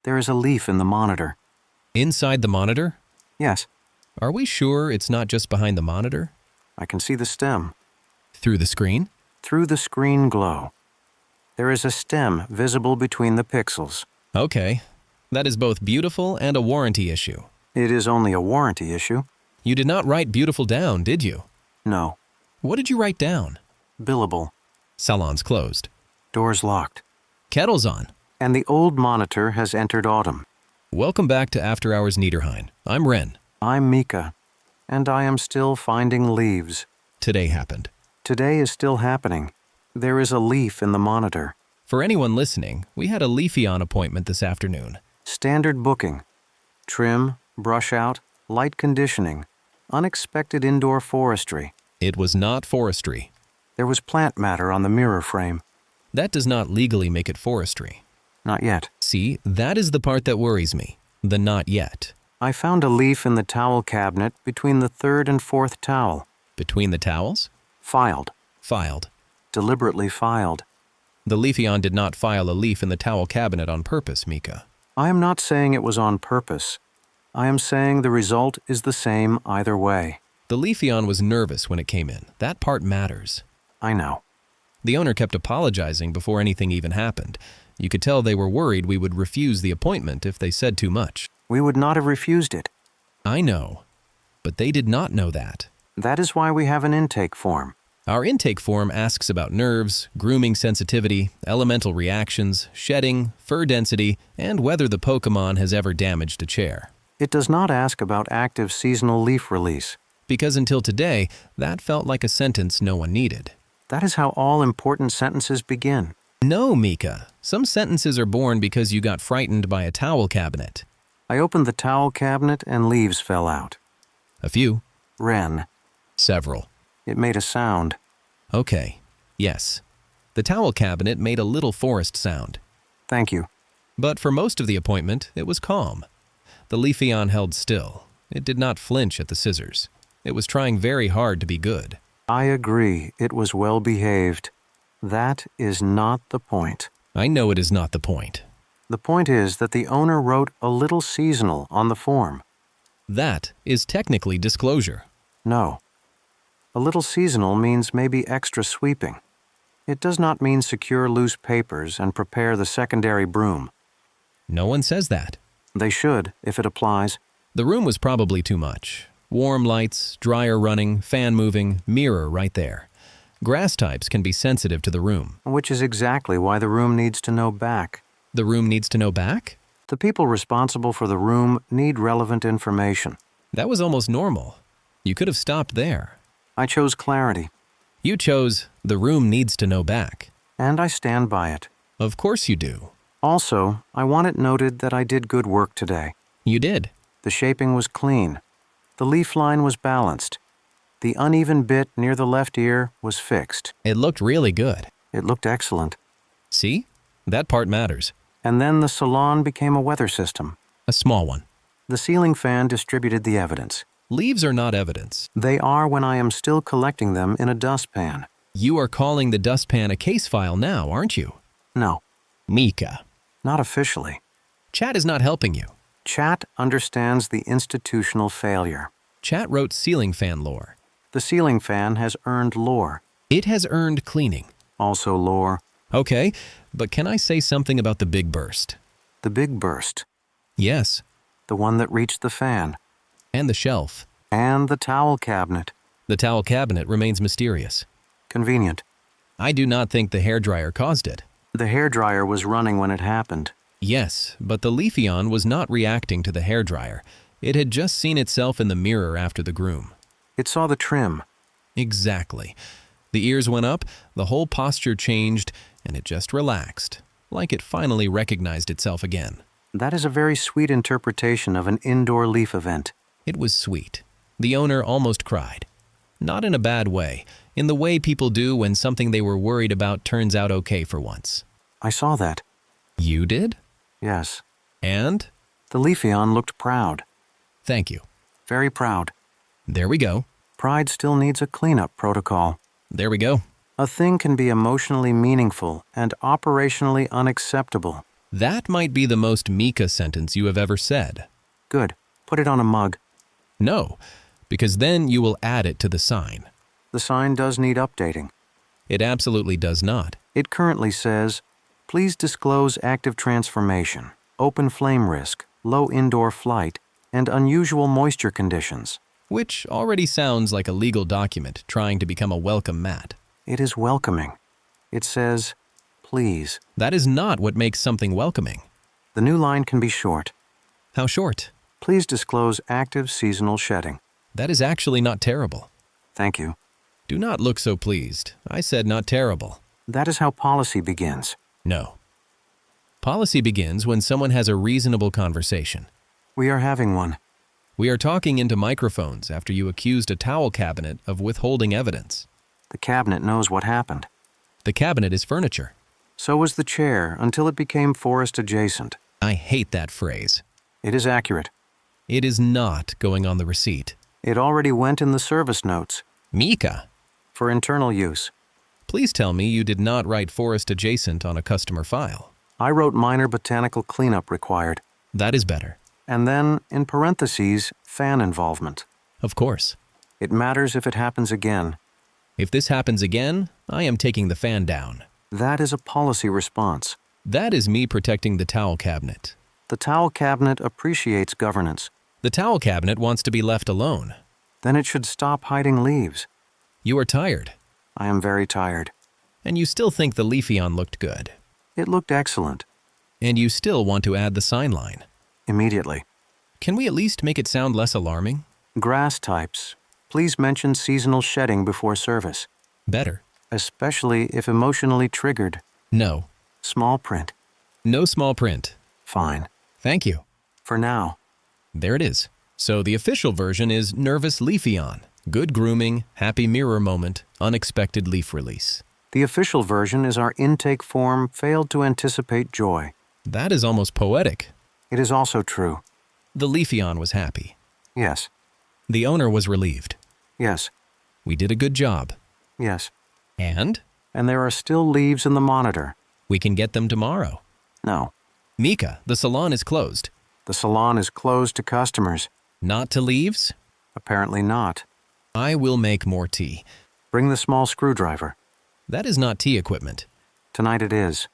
There is a leaf in the monitor. Inside the monitor? Yes, Are we sure it's not just behind the monitor? I can see the stem. Through the screen? Through the screen glow. There is a stem visible between the pixels. Okay. That is both beautiful and a warranty issue. It is only a warranty issue. You did not write beautiful down, did you? No. What did you write down? Billable. Salon's closed. Doors locked. Kettle's on. And the old monitor has entered autumn. Welcome back to After Hours Niederhain. I'm Ren. I'm Mika, and I am still finding leaves. Today happened. Today is still happening. There is a leaf in the monitor. For anyone listening, we had a Leafeon appointment this afternoon. Standard booking. Trim, brush out, light conditioning, unexpected indoor forestry. It was not forestry. There was plant matter on the mirror frame. That does not legally make it forestry. Not yet. See, that is the part that worries me. The not yet. I found a leaf in the towel cabinet between the third and fourth towel. Between the towels? Filed. Filed. Deliberately filed. The Leafeon did not file a leaf in the towel cabinet on purpose, Mika. I am not saying it was on purpose. I am saying the result is the same either way. The Leafeon was nervous when it came in. That part matters. I know. The owner kept apologizing before anything even happened. You could tell they were worried we would refuse the appointment if they said too much. We would not have refused it. I know, but they did not know that. That is why we have an intake form. Our intake form asks about nerves, grooming sensitivity, elemental reactions, shedding, fur density, and whether the Pokémon has ever damaged a chair. It does not ask about active seasonal leaf release. Because until today, that felt like a sentence no one needed. That is how all important sentences begin. No, Mika. Some sentences are born because you got frightened by a towel cabinet. I opened the towel cabinet and leaves fell out. A few. Ren. Several. It made a sound. Okay. Yes. The towel cabinet made a little forest sound. Thank you. But for most of the appointment, it was calm. The Leafeon held still. It did not flinch at the scissors. It was trying very hard to be good. I agree. It was well behaved. That is not the point. I know it is not the point. The point is that the owner wrote a little seasonal on the form. That is technically disclosure. No. A little seasonal means maybe extra sweeping. It does not mean secure loose papers and prepare the secondary broom. No one says that. They should, if it applies. The room was probably too much. Warm lights, dryer running, fan moving, mirror right there. Grass types can be sensitive to the room. Which is exactly why the room needs to know back. The room needs to know back? The people responsible for the room need relevant information. That was almost normal. You could have stopped there. I chose clarity. You chose, the room needs to know back. And I stand by it. Of course you do. Also, I want it noted that I did good work today. You did. The shaping was clean. The leaf line was balanced. The uneven bit near the left ear was fixed. It looked really good. It looked excellent. See? That part matters. And then the salon became a weather system. A small one. The ceiling fan distributed the evidence. Leaves are not evidence. They are when I am still collecting them in a dustpan. You are calling the dustpan a case file now, aren't you? No, Mika. not officially. Chat is not helping you. Chat understands the institutional failure. Chat wrote ceiling fan lore. The ceiling fan has earned lore. It has earned cleaning. Also lore. Okay, but can I say something about the big burst? The big burst. Yes. The one that reached the fan. And the shelf. And the towel cabinet. The towel cabinet remains mysterious. Convenient. I do not think the hairdryer caused it. The hairdryer was running when it happened. Yes, but the Leafeon was not reacting to the hairdryer. It had just seen itself in the mirror after the groom. It saw the trim. Exactly. The ears went up, the whole posture changed, and it just relaxed, like it finally recognized itself again. That is a very sweet interpretation of an indoor leaf event. It was sweet. The owner almost cried. Not in a bad way, in the way people do when something they were worried about turns out okay for once. I saw that. You did? Yes. And? The Leafeon looked proud. Thank you. Very proud. There we go. Pride still needs a cleanup protocol. There we go. A thing can be emotionally meaningful and operationally unacceptable. That might be the most Mika sentence you have ever said. Good. Put it on a mug. No, because then you will add it to the sign. The sign does need updating. It absolutely does not. It currently says, "Please disclose active transformation, open flame risk, low indoor flight, and unusual moisture conditions." Which already sounds like a legal document trying to become a welcome mat. It is welcoming. It says, "Please." That is not what makes something welcoming. The new line can be short. How short? Please disclose active seasonal shedding. That is actually not terrible. Thank you. Do not look so pleased. I said not terrible. That is how policy begins. No. Policy begins when someone has a reasonable conversation. We are having one. We are talking into microphones after you accused a towel cabinet of withholding evidence. The cabinet knows what happened. The cabinet is furniture. So was the chair until it became forest adjacent. I hate that phrase. It is accurate. It is not going on the receipt. It already went in the service notes Mika, for internal use. please tell me you did not write forest adjacent on a customer file. I wrote minor botanical cleanup required. That is better. And then, in parentheses, fan involvement. Of course. It matters if it happens again. If this happens again, I am taking the fan down. That is a policy response. That is me protecting the towel cabinet. The towel cabinet appreciates governance. The towel cabinet wants to be left alone. Then it should stop hiding leaves. You are tired, I am very tired. and you still think the Leafeon looked good. It looked excellent. And you still want to add the sign line. Immediately. Can we at least make it sound less alarming? Grass types. Please mention seasonal shedding before service, Better. especially if emotionally triggered. No. Small print. No small print. Fine. Thank you. For now. There it is. So the official version is nervous Leafeon. Good grooming, happy mirror moment, unexpected leaf release. The official version is our intake form failed to anticipate joy. That is almost poetic. It is also true. The Leafeon was happy. Yes. The owner was relieved. Yes. We did a good job. Yes. And And there are still leaves in the monitor. we can get them tomorrow. No. Mika, the salon is closed. The salon is closed to customers. Not to leaves? Apparently not. I will make more tea. Bring the small screwdriver. That is not tea equipment. Tonight it is.